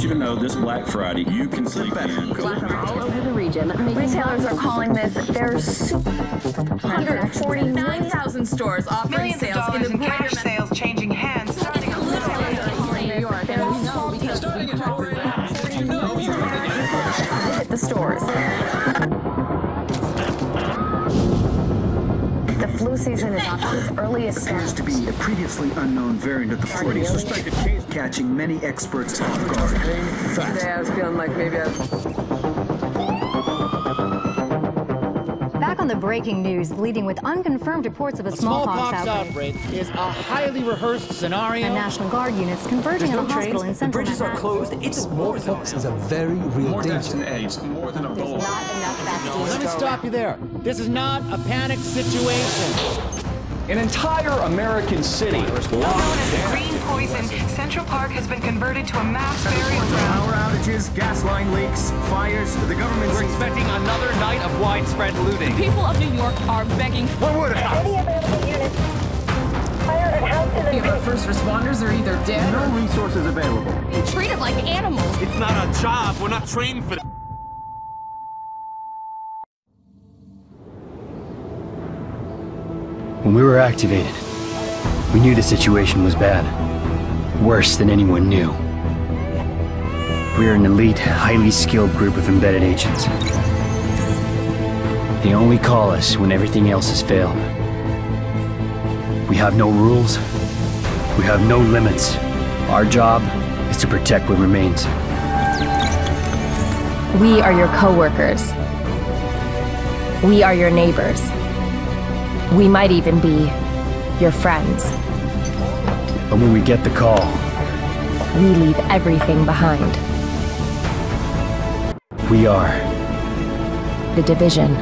You know, this Black Friday, you can sleep in. All over the region. Retailers are calling this their 149,000 stores offering Millions of sales dollars in the cash sales changing hands. Hit the stores. The flu season is off to its earliest Appears to be a previously unknown variant of the flu. Really? Suspected case catching many experts off guard. Today I was feeling like maybe I was... Back on the breaking news, leading with unconfirmed reports of a smallpox outbreak is a highly rehearsed scenario. And National Guard units converging on a hospital in central Manhattan. The bridges are closed. It's smallpox is a very real danger. More AIDS, more than Ebola. There's not enough vaccines. Let me stop you there. This is not a panic situation. An entire American city Known as the Green Poison, Central Park has been converted to a mass burial ground. Power outages, gas line leaks, fires. The government. We're expecting another night of widespread looting. People of New York are begging for What would have? any available units. Fire and house to the our first responders are either dead No resources available. or being treated like animals. It's not our job. We're not trained for that. When we were activated, we knew the situation was bad. Worse than anyone knew. We are an elite, highly skilled group of embedded agents. They only call us when everything else has failed. We have no rules. We have no limits. Our job is to protect what remains. We are your co-workers. We are your neighbors. We might even be your friends. But when we get the call, We leave everything behind. we are The Division.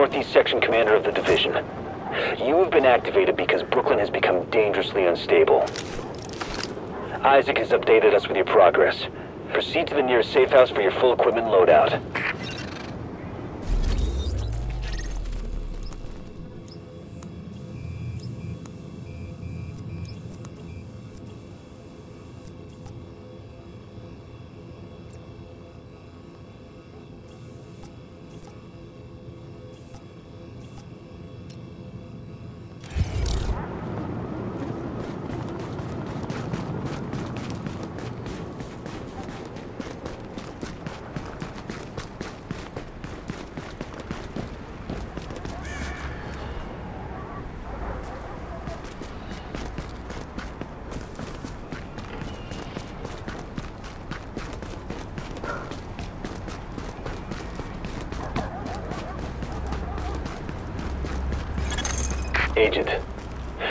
Northeast Section Commander of the Division. You have been activated because Brooklyn has become dangerously unstable. Isaac has updated us with your progress. Proceed to the nearest safe house for your full equipment loadout. Agent,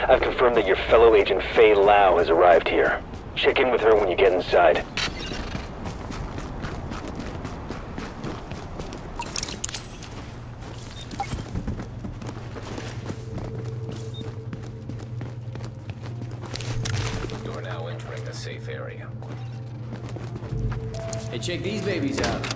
I've confirmed that your fellow agent TheLouisLou has arrived here. Check in with her when you get inside. You're now entering a safe area. Hey, check these babies out.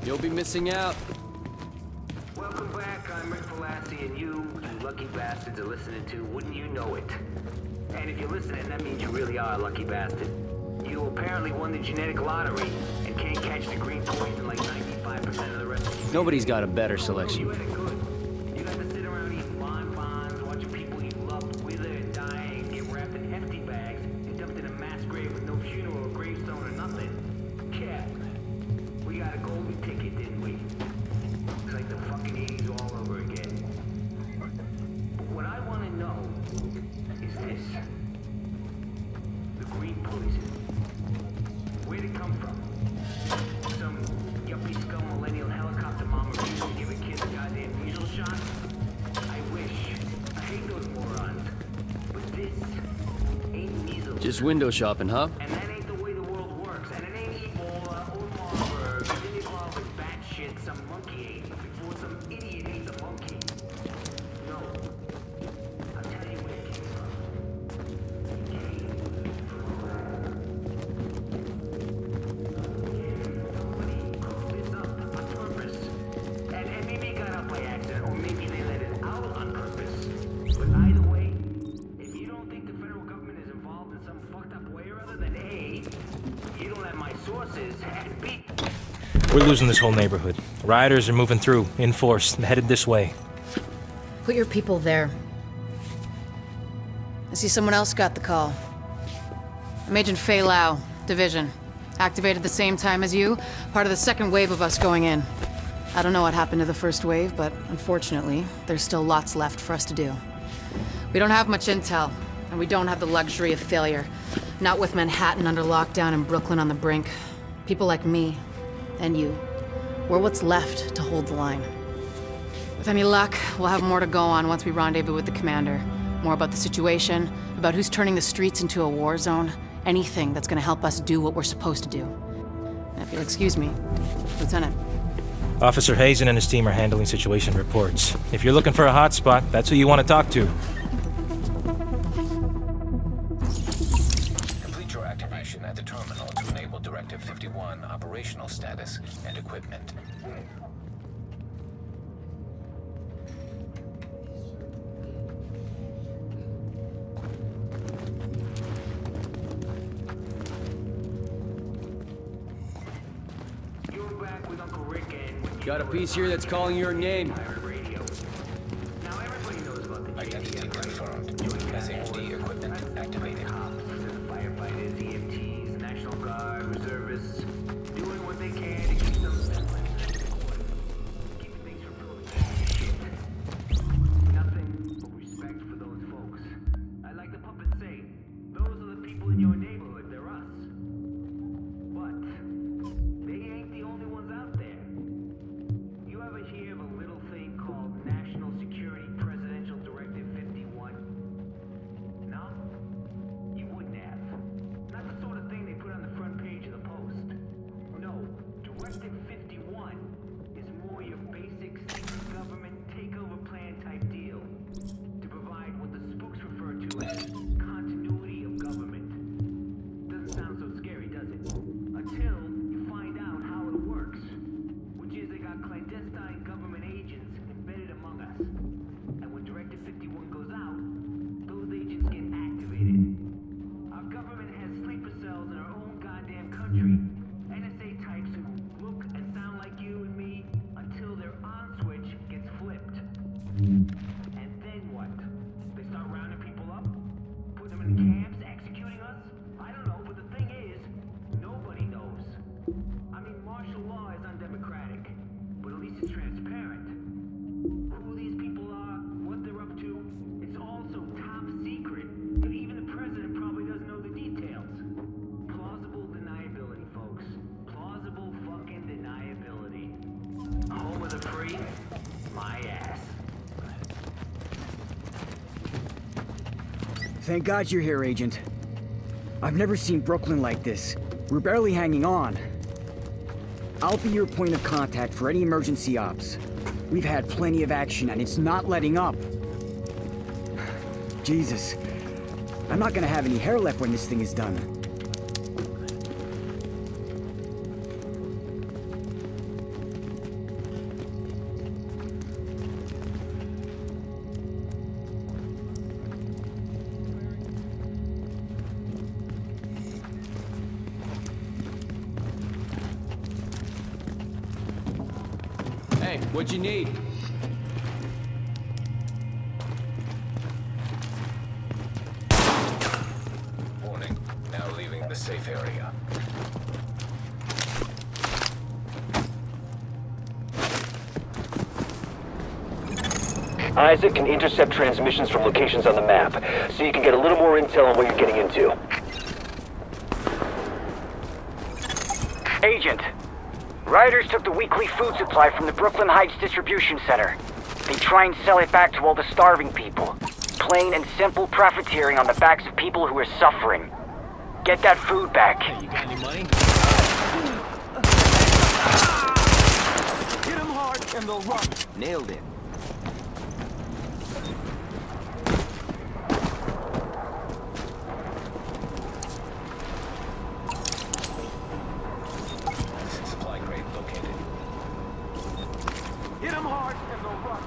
You'll be missing out. Welcome back. I'm Clancy, and you lucky bastards are listening to Wouldn't You Know It. And if you're listening, that means you really are a lucky bastard. You apparently won the genetic lottery and can't catch the green poison like 95% of the rest of you. Nobody's got a better selection. You had it good. You got to sit around eating bonbons, watching people you love wither and die and get wrapped in hefty bags and dumped in a mass grave with no funeral or gravestone or nothing. Yeah. We got a golden ticket, didn't we? It's like the fucking 80s all over again. But what I want to know is this. The green poison. Where'd it come from? Some yuppie scum millennial helicopter mama refusing to give a kid a goddamn measles shot? I wish. I hate those morons. But this ain't measles. Just window shopping, huh? And that ain't the way the world works. And it ain't Ebola or Marburg. It didn't involve with bat shit some monkey ate before some idiot ate the monkey. No. I'll tell you where it came from. It came from somebody cooked this up on purpose. And maybe it got up by accident, or maybe they let it out on purpose. But either way, if you don't think the federal government is involved in some fucked up way or other, then A, you don't have my sources, and B, we're losing this whole neighborhood. Rioters are moving through, in force, headed this way. Put your people there. I see someone else got the call. I'm Agent TheLouisLou, Division. Activated the same time as you, part of the second wave of us going in. I don't know what happened to the first wave, but unfortunately, there's still lots left for us to do. We don't have much intel, and we don't have the luxury of failure. Not with Manhattan under lockdown and Brooklyn on the brink. People like me, and you, we're what's left to hold the line. With any luck, we'll have more to go on once we rendezvous with the commander. More about the situation, about who's turning the streets into a war zone, anything that's gonna help us do what we're supposed to do. And if you'll excuse me, Lieutenant. Officer Hazen and his team are handling situation reports. If you're looking for a hotspot, that's who you want to talk to. Complete your activation at the terminal to enable Directive 51 operational status and equipment. Got a piece here that's calling your name. Identity confirmed. SHD equipment activated. firefighters, EMTs, National Guard, reservists, doing what they can to keep them semblance of order. Keeping things from pulling shit. Nothing but respect for those folks. I like country. NSA types who look and sound like you and me until their on switch gets flipped. And then what? They start rounding people up? Putting them in camps? Executing us? I don't know, but the thing is, nobody knows. I mean, martial law is undemocratic, but at least it's transparent. Who these people are, what they're up to, it's also top secret. And even the president probably doesn't know the details. Plausible deniability, folks. Plausible fucking deniability. Home of the free? My ass. Thank God you're here, Agent. I've never seen Brooklyn like this. We're barely hanging on. I'll be your point of contact for any emergency ops. We've had plenty of action, and it's not letting up. Jesus. I'm not gonna have any hair left when this thing is done. Hey, what'd you need? Warning, now leaving the safe area. Isaac can intercept transmissions from locations on the map, so you can get a little more intel on what you're getting into. Agent, rioters took the weekly food supply from the Brooklyn Heights distribution center. They try and sell it back to all the starving people. Plain and simple profiteering on the backs of people who are suffering. Get that food back. Hey, you got any money? Hit them hard and they'll run. Nailed it. Supply crate located. Hit them hard and they'll run.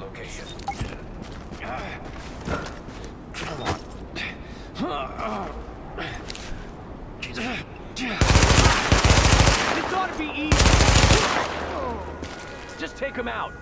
Location. Come on. This ought to be easy. Just take him out.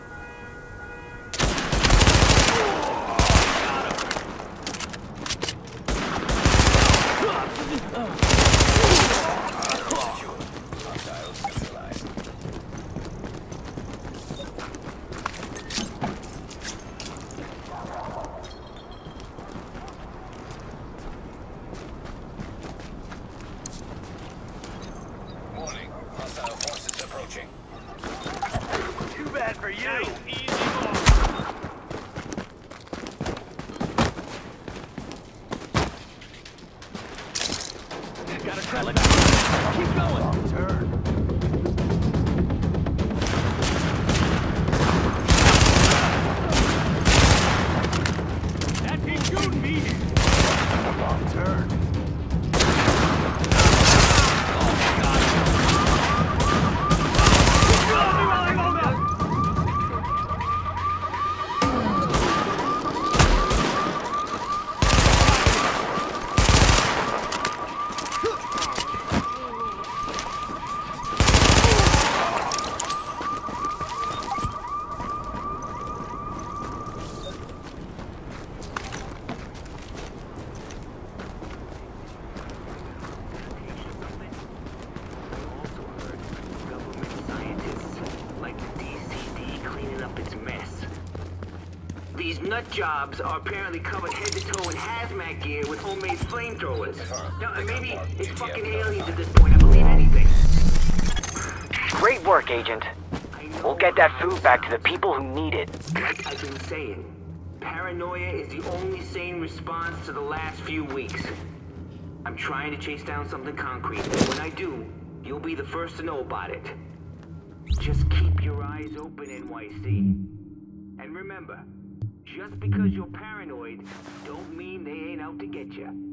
nut jobs are apparently covered head to toe in hazmat gear with homemade flamethrowers. Now, maybe it's fucking aliens at this point. I believe anything. Great work, Agent. We'll get that food back to the people who need it. Like I've been saying, paranoia is the only sane response to the last few weeks. I'm trying to chase down something concrete, and when I do, you'll be the first to know about it. Just keep your eyes open, NYC. And remember, just because you're paranoid, don't mean they ain't out to get you.